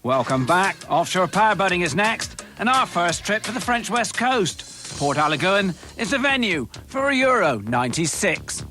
Welcome back. Offshore powerboating is next, and our first trip to the French west coast. Port Alagoon is the venue for a Euro 96.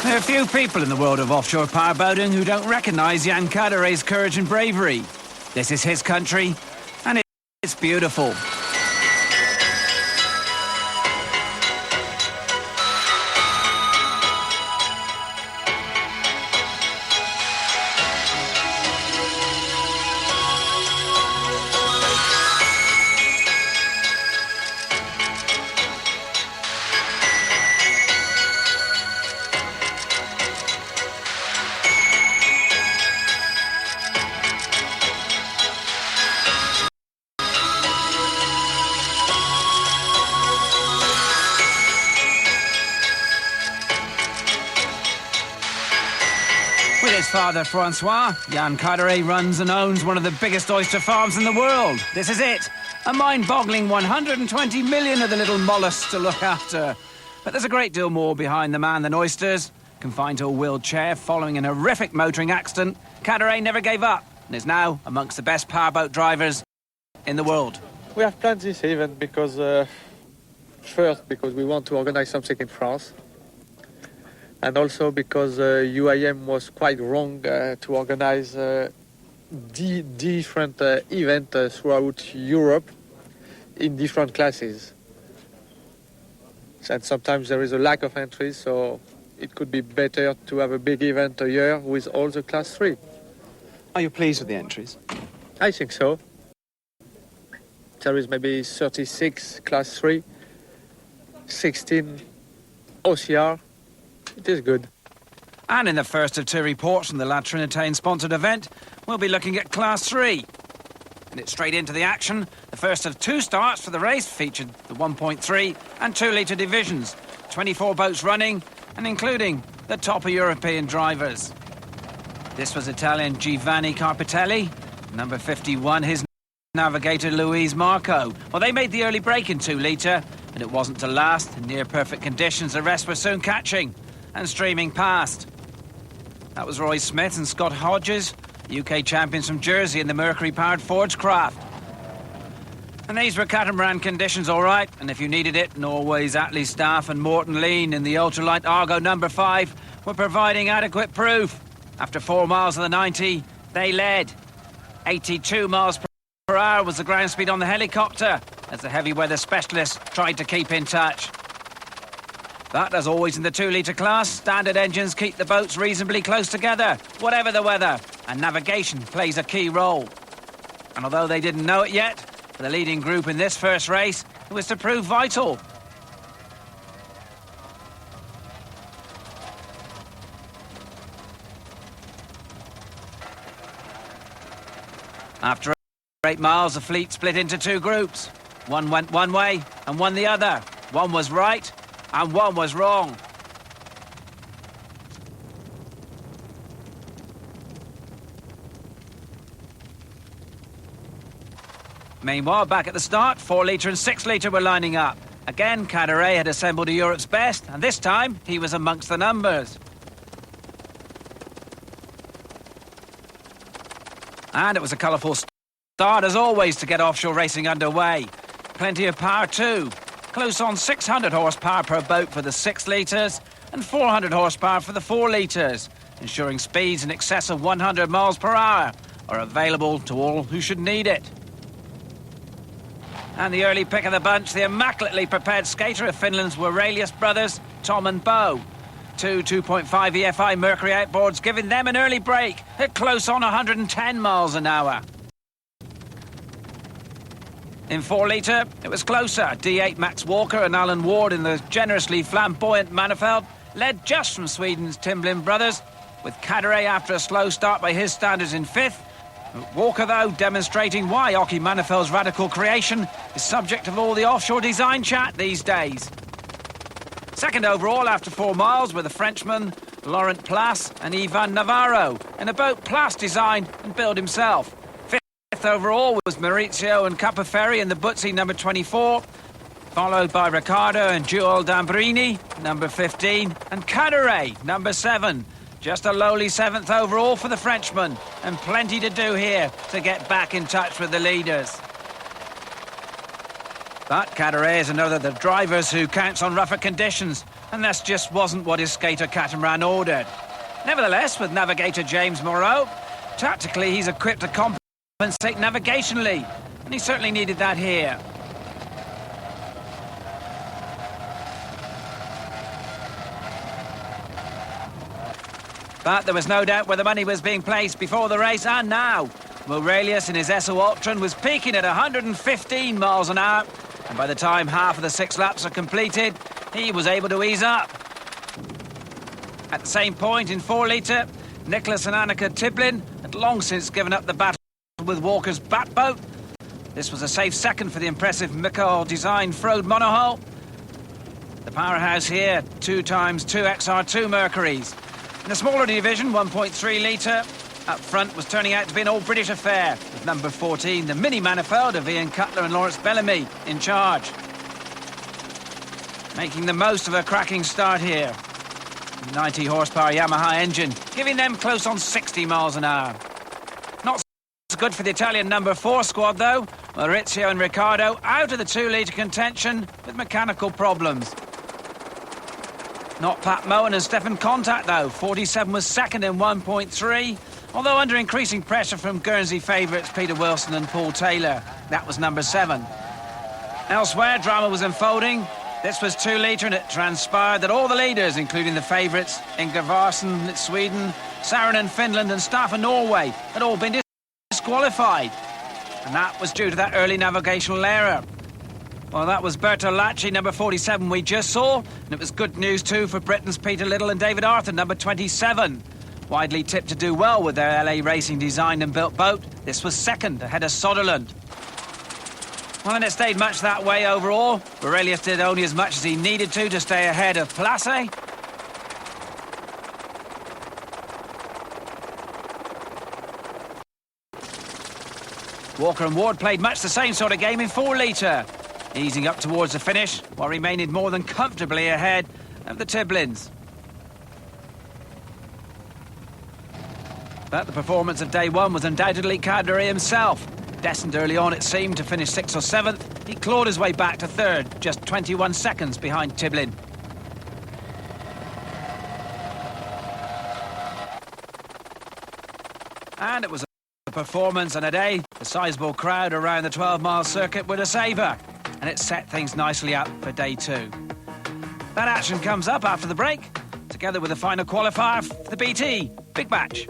There are few people in the world of offshore powerboating who don't recognise Jan Caderet's courage and bravery. This is his country, and it's beautiful. With his father, Francois, Jan Caderet runs and owns one of the biggest oyster farms in the world. This is it. A mind-boggling 120 million of the little mollusks to look after. But there's a great deal more behind the man than oysters. Confined to a wheelchair following an horrific motoring accident, Caderet never gave up and is now amongst the best powerboat drivers in the world. We have planned this event because, first, because we want to organize something in France. And also because UIM was quite wrong to organize different events throughout Europe in different classes. And sometimes there is a lack of entries, so it could be better to have a big event a year with all the class 3. Are you pleased with the entries? I think so. There is maybe 36 class 3, 16 OCR. It is good. And in the first of two reports from the La Trinitaine-sponsored event, we'll be looking at Class 3. And it's straight into the action. The first of two starts for the race featured the 1.3 and 2-litre divisions. 24 boats running, and including the top of European drivers. This was Italian Giovanni Carpitelli. Number 51, his navigator Luis Marco. Well, they made the early break in 2-litre, but it wasn't to last. In near-perfect conditions, the rest were soon catching and streaming past. That was Roy Smith and Scott Hodges, UK champions from Jersey in the Mercury-powered Forge craft. And these were catamaran conditions, all right, and if you needed it, Norway's Atlee Staff and Morton Lean in the ultralight Argo number 5 were providing adequate proof. After 4 miles of the 90, they led. 82 miles per hour was the ground speed on the helicopter, as the heavy weather specialists tried to keep in touch. But, as always in the 2-litre class, standard engines keep the boats reasonably close together, whatever the weather, and navigation plays a key role. And although they didn't know it yet, for the leading group in this first race, it was to prove vital. After 8 miles, the fleet split into two groups. One went one way and one the other. One was right and one was wrong. Meanwhile, back at the start, 4 litre and 6 litre were lining up. Again, Caderet had assembled a Europe's best, and this time he was amongst the numbers. And it was a colourful start, as always, to get offshore racing underway. Plenty of power too. Close on 600 horsepower per boat for the 6 litres and 400 horsepower for the 4 litres, ensuring speeds in excess of 100 miles per hour are available to all who should need it. And the early pick of the bunch, the immaculately prepared skater of Finland's Aurelius brothers, Tom and Bo. Two 2.5 EFI Mercury outboards giving them an early break at close on 110 miles an hour. In 4 litre, it was closer. D8 Max Walker and Alan Ward in the generously flamboyant Manifeld led just from Sweden's Timblin brothers, with Caderet after a slow start by his standards in 5th. Walker, though, demonstrating why Occy Manifeld's radical creation is subject of all the offshore design chat these days. Second overall after 4 miles were the Frenchmen Laurent Place and Ivan Navarro in a boat Place designed and built himself. Fifth overall was Maurizio and Capoferri in the Buzzi number 24, followed by Riccardo and Joel Dambrini, number 15, and Caderet, number 7. Just a lowly 7th overall for the Frenchman, and plenty to do here to get back in touch with the leaders. But Caderet is another of the drivers who counts on rougher conditions, and this just wasn't what his skater catamaran ordered. Nevertheless, with navigator James Moreau, tactically he's equipped to compensate navigationally, and he certainly needed that here. But there was no doubt where the money was being placed before the race and now. Aurelius in his Esso Ultron was peaking at 115 miles an hour, and by the time half of the 6 laps are completed, he was able to ease up. At the same point in 4 litre, Nicholas and Annika Tiblin had long since given up the battle with Walker's bat boat. This was a safe second for the impressive Mikkel-designed Frode monohull. The powerhouse here, 2x2 XR2 Mercuries. In the smaller division, 1.3 litre, up front was turning out to be an all-British affair, with number 14, the mini Manifold of Ian Cutler and Lawrence Bellamy, in charge. Making the most of a cracking start here. 90 horsepower Yamaha engine, giving them close on 60 miles an hour. Not so good for the Italian number 4 squad, though. Maurizio and Riccardo out of the 2 litre contention with mechanical problems. Not Pat Moen and Stefan Contact, though. 47 was second in 1.3, although under increasing pressure from Guernsey favourites Peter Wilson and Paul Taylor. That was number 7. Elsewhere, drama was unfolding. This was 2 litre, and it transpired that all the leaders, including the favourites, Inga Varsson, Sweden, Saarinen, Finland and Staffan, Norway, had all been disqualified. And that was due to that early navigational error. Well, that was Bertolacci, number 47, we just saw. And it was good news, too, for Britain's Peter Little and David Arthur, number 27. Widely tipped to do well with their LA Racing designed and built boat. This was second, ahead of Soderlund. Well, and it stayed much that way overall. Aurelius did only as much as he needed to stay ahead of Place. Walker and Ward played much the same sort of game in 4 litre. Easing up towards the finish, while remaining more than comfortably ahead of the Tiblins. But the performance of day 1 was undoubtedly Caderet himself. Destined early on, it seemed, to finish 6th or 7th, he clawed his way back to 3rd, just 21 seconds behind Tiblin. And it was a performance and a day the sizable crowd around the 12-mile circuit would a savour. And it set things nicely up for day 2. That action comes up after the break, together with the final qualifier for the BT Big Batch.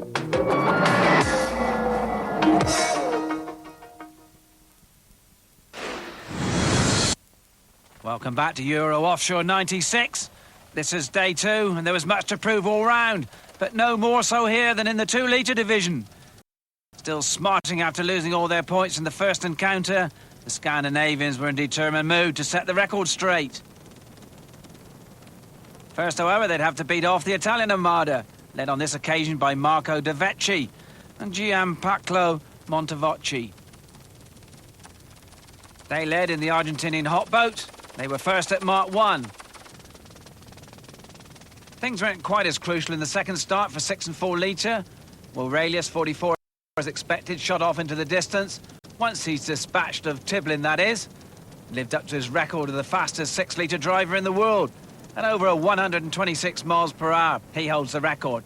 Welcome back to Euro Offshore 96. This is day 2, and there was much to prove all round, but no more so here than in the 2 litre division. Still smarting after losing all their points in the first encounter, the Scandinavians were in determined mood to set the record straight. First, however, they'd have to beat off the Italian Armada, led on this occasion by Marco De Vecchi and Gianpaolo Montevocchi. They led in the Argentinian hot boat. They were first at Mark 1. Things weren't quite as crucial in the second start for 6 and 4 litre. Aurelius, 44, as expected, shot off into the distance. Once he's dispatched of Tiblin, that is. Lived up to his record of the fastest 6 litre driver in the world. At over 126 miles per hour, he holds the record.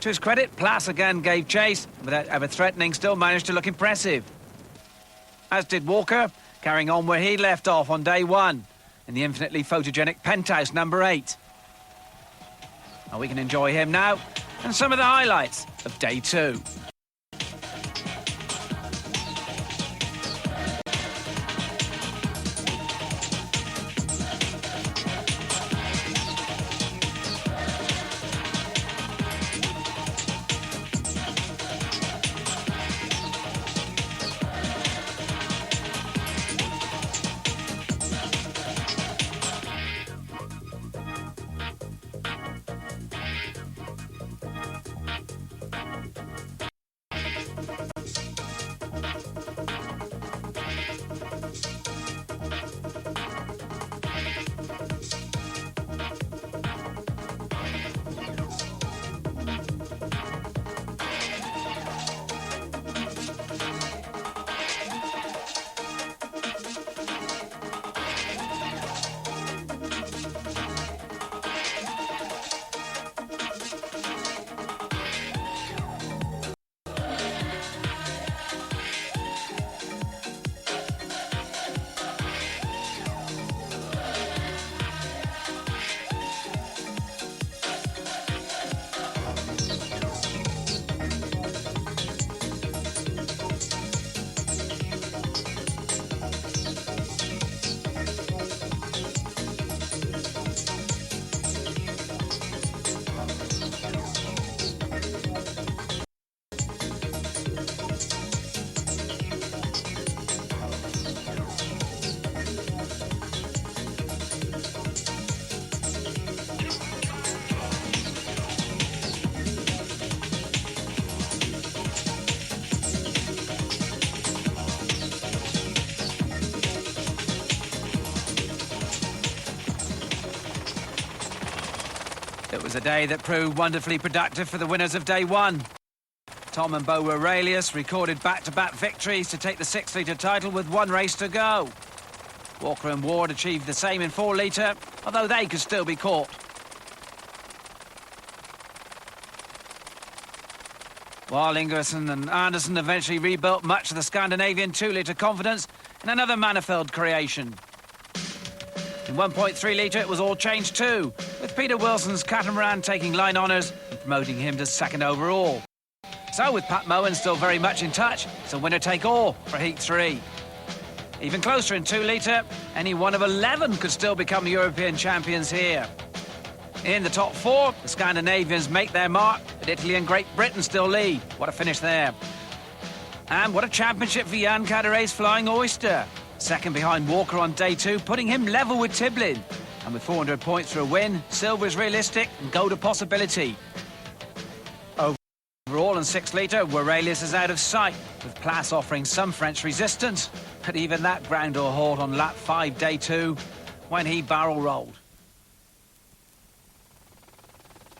To his credit, Plas again gave chase, without ever threatening, still managed to look impressive. As did Walker, carrying on where he left off on day 1, in the infinitely photogenic Penthouse number 8. Now we can enjoy him now, and some of the highlights of day 2. It was a day that proved wonderfully productive for the winners of day 1. Tom and Bo Aurelius recorded back-to-back victories to take the 6 litre title with 1 race to go. Walker and Ward achieved the same in 4 litre, although they could still be caught. While Ingerson and Anderson eventually rebuilt much of the Scandinavian 2 litre confidence in another Manifeld creation. In 1.3 litre, it was all changed too, with Peter Wilson's catamaran taking line honours and promoting him to 2nd overall. So, with Pat Moen still very much in touch, it's a winner-take-all for Heat 3. Even closer in 2 litre, any one of 11 could still become European champions here. In the top 4, the Scandinavians make their mark, but Italy and Great Britain still lead. What a finish there. And what a championship for Jan Cadaret's Flying Oyster. 2nd behind Walker on day 2, putting him level with Tiblin. And with 400 points for a win, silver's realistic and gold a possibility. Overall in 6 litre, Aurelius is out of sight, with Plas offering some French resistance. But even that ground to a halt on lap 5, day 2, when he barrel rolled.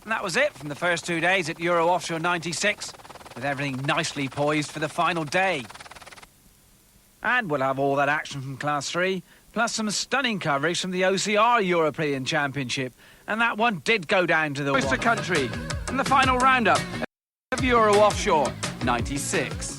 And that was it from the first 2 days at Euro Offshore 96, with everything nicely poised for the final day. And we'll have all that action from Class 3, plus some stunning coverage from the OCR European Championship. And that one did go down to the oyster country in the final roundup of Euro Offshore 96.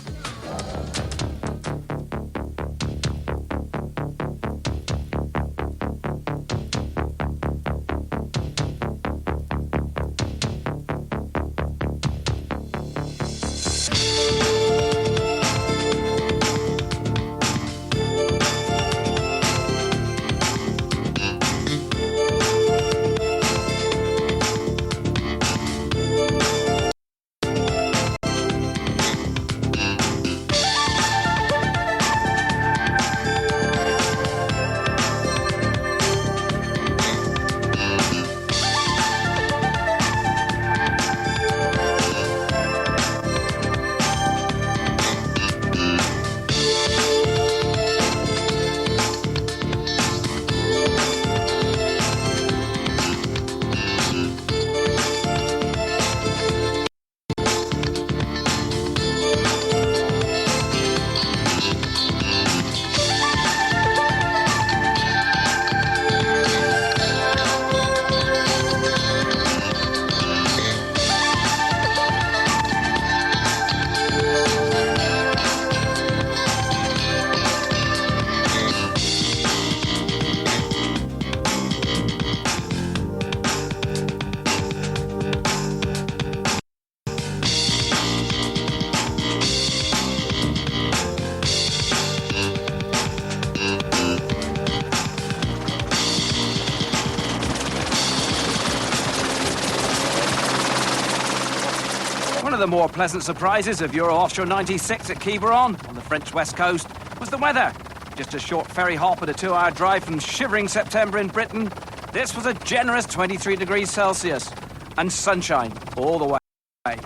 the more pleasant surprises of Euro Offshore 96 at Quiberon on the French west coast was the weather. Just a short ferry hop and a 2-hour drive from shivering September in Britain, this was a generous 23 degrees Celsius and sunshine all the way.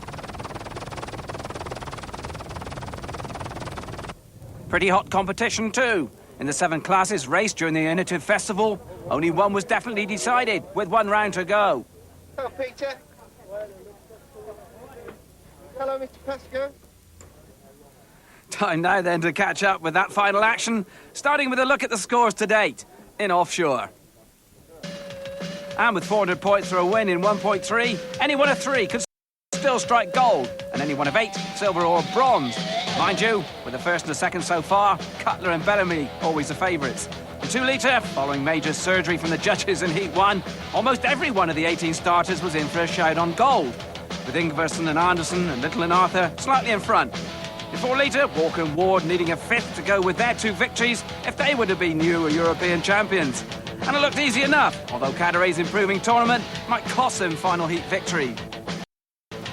Pretty hot competition too. In the 7 classes raced during the Innovative Festival, only one was definitely decided, with 1 round to go. Hello, Peter. Hello, Mr. Pascoe. Time now then to catch up with that final action, starting with a look at the scores to date in offshore. And with 400 points for a win in 1.3, any one of 3 could still strike gold, and any one of 8, silver or bronze. Mind you, with the first and the second so far, Cutler and Bellamy always the favourites. In 2 litre, following major surgery from the judges in Heat 1, almost every one of the 18 starters was in for a shout on gold, with Ingvarsson and Anderson and Little and Arthur slightly in front. In 4 litre, Walker and Ward needing a 5th to go with their 2 victories if they were to be new European champions. And it looked easy enough, although Cadaret's improving tournament might cost them final heat victory.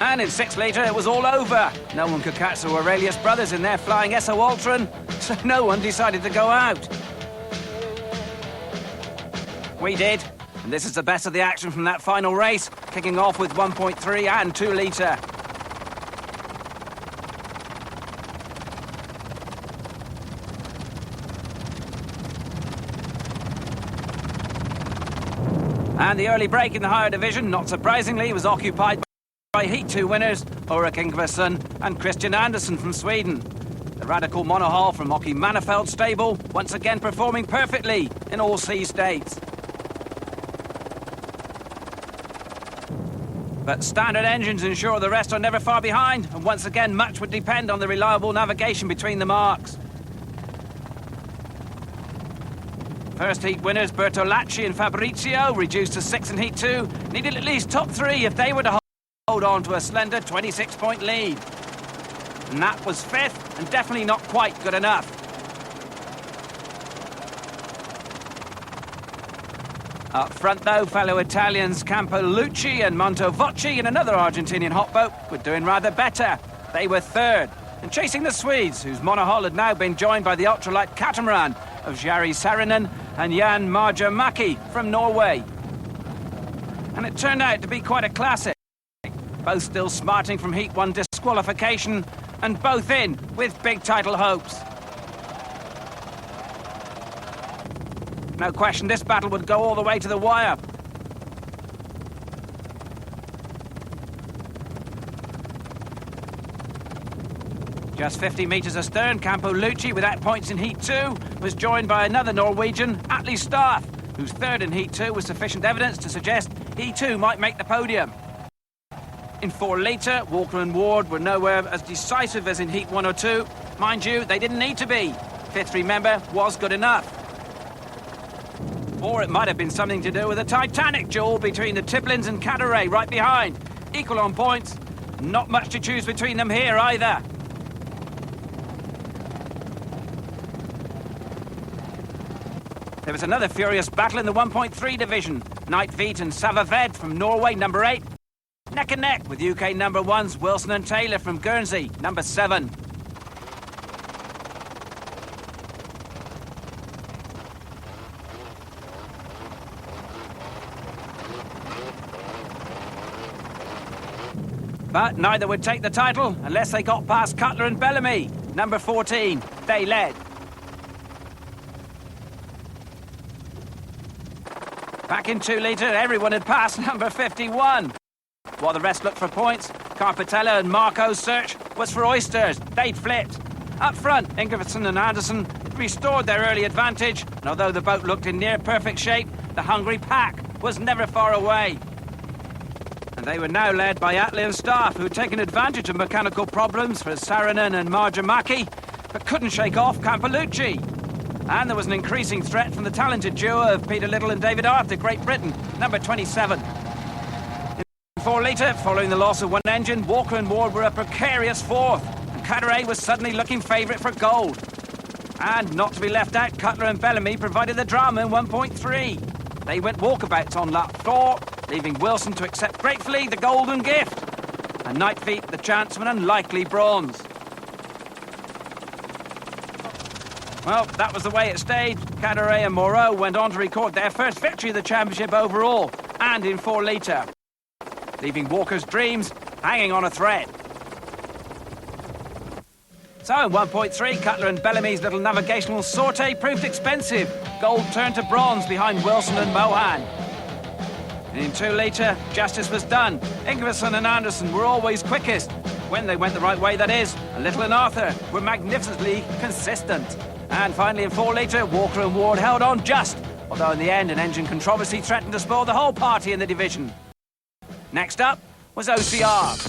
And in 6 litre, it was all over. No one could catch the Aurelius brothers in their flying SO Ultron, so no one decided to go out. We did, and this is the best of the action from that final race, kicking off with 1.3 and 2 litre. And the early break in the higher division, not surprisingly, was occupied by Heat 2 winners Ulrik Ingvarsson and Christian Andersson from Sweden. The radical monohull from Åke Mannerfeld stable once again performing perfectly in all sea states. But standard engines ensure the rest are never far behind, and once again much would depend on the reliable navigation between the marks. First heat winners Bertolacci and Fabrizio, reduced to 6 in Heat 2, needed at least top 3 if they were to hold on to a slender 26-point lead. And that was 5th, and definitely not quite good enough. Up front, though, fellow Italians Campolucci and Montevocci and another Argentinian hotboat were doing rather better. They were 3rd, and chasing the Swedes, whose monohull had now been joined by the ultralight catamaran of Jari Saarinen and Jan Marjamäki from Norway. And it turned out to be quite a classic. Both still smarting from Heat 1 disqualification, and both in with big title hopes. No question this battle would go all the way to the wire. Just 50 metres astern, Campolucci, without points in Heat 2, was joined by another Norwegian, Atle Staff, whose 3rd in Heat 2 was sufficient evidence to suggest he too might make the podium. In 4 litre, Walker and Ward were nowhere as decisive as in Heat 1 or 2. Mind you, they didn't need to be. 5th, remember, was good enough. Or it might have been something to do with a titanic duel between the Tiplins and Cadaret right behind. Equal on points. Not much to choose between them here either. There was another furious battle in the 1.3 division. Knight Veet and Savaved from Norway, number 8. Neck and neck with UK number 1s Wilson and Taylor from Guernsey, number 7. But neither would take the title unless they got past Cutler and Bellamy, number 14. They led. Back in 2 litre, everyone had passed number 51. While the rest looked for points, Carpatella and Marco's search was for oysters. They'd flipped. Up front, Ingvarsson and Anderson restored their early advantage, and although the boat looked in near perfect shape, the hungry pack was never far away. And they were now led by Atle and Staff, who had taken advantage of mechanical problems for Saarinen and Marjamäki, but couldn't shake off Campolucci. And there was an increasing threat from the talented duo of Peter Little and David Arthur, Great Britain, number 27. In 4 litre, following the loss of one engine, Walker and Ward were a precarious 4th, and Cadaret was suddenly looking favourite for gold. And not to be left out, Cutler and Bellamy provided the drama in 1.3. They went walkabouts on lap 4, leaving Wilson to accept gratefully the golden gift. And Night Feet the chance of an unlikely bronze. Well, that was the way it stayed. Caderet and Moreau went on to record their first victory of the championship overall, and in 4 litre, leaving Walker's dreams hanging on a thread. So in 1.3, Cutler and Bellamy's little navigational sortie proved expensive. Gold turned to bronze behind Wilson and Mohan. And in 2 litre, justice was done. Ingwersen and Anderson were always quickest. When they went the right way, that is. And Little and Arthur were magnificently consistent. And finally in 4 litre, Walker and Ward held on just, although in the end an engine controversy threatened to spoil the whole party in the division. Next up was OCR.